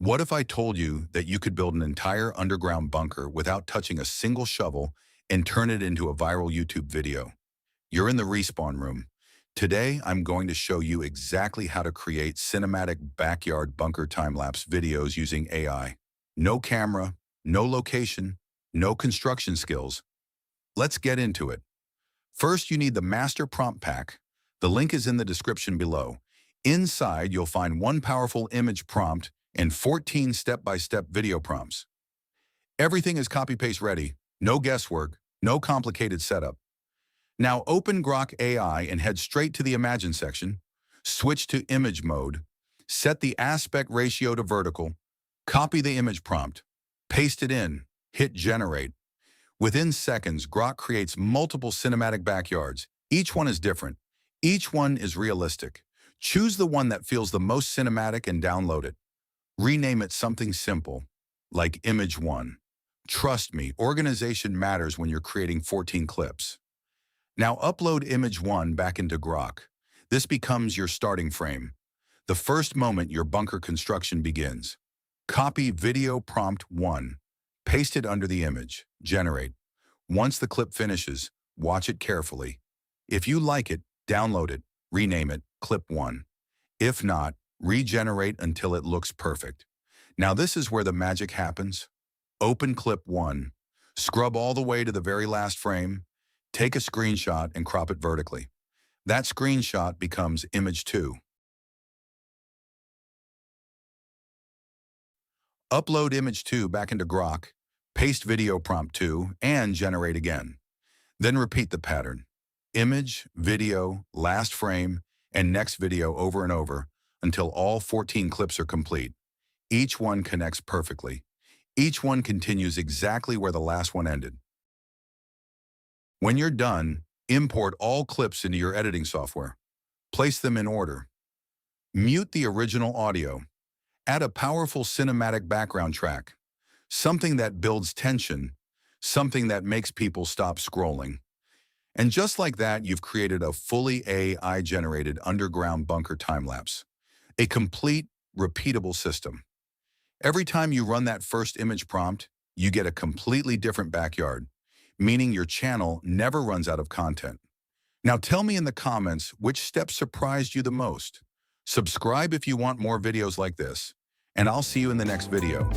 What if I told you that you could build an entire underground bunker without touching a single shovel and turn it into a viral YouTube video? You're in the respawn room. Today, I'm going to show you exactly how to create cinematic backyard bunker time-lapse videos using AI. No camera, no location, no construction skills. Let's get into it. First, you need the master prompt pack. The link is in the description below. Inside, you'll find one powerful image prompt and 14 step-by-step video prompts. Everything is copy-paste ready, no guesswork, no complicated setup. Now open Grok AI and head straight to the Imagine section, switch to image mode, set the aspect ratio to vertical, copy the image prompt, paste it in, hit generate. Within seconds, Grok creates multiple cinematic backyards. Each one is different. Each one is realistic. Choose the one that feels the most cinematic and download it. Rename it something simple, like Image 1. Trust me, organization matters when you're creating 14 clips. Now upload Image 1 back into Grok. This becomes your starting frame, the first moment your bunker construction begins. Copy Video Prompt 1. Paste it under the image. Generate. Once the clip finishes, watch it carefully. If you like it, download it, rename it Clip 1. If not, regenerate until it looks perfect. Now this is where the magic happens. Open Clip 1. Scrub all the way to the very last frame. Take a screenshot and crop it vertically. That screenshot becomes Image 2. Upload Image 2 back into Grok, paste Video Prompt 2, and generate again. Then repeat the pattern. Image, video, last frame, and next video over and over until all 14 clips are complete. Each one connects perfectly. Each one continues exactly where the last one ended. When you're done, import all clips into your editing software. Place them in order. Mute the original audio. Add a powerful cinematic background track. Something that builds tension. Something that makes people stop scrolling. And just like that, you've created a fully AI-generated underground bunker time-lapse. A complete, repeatable system. Every time you run that first image prompt, you get a completely different backyard, meaning your channel never runs out of content. Now tell me in the comments which step surprised you the most. Subscribe if you want more videos like this, and I'll see you in the next video.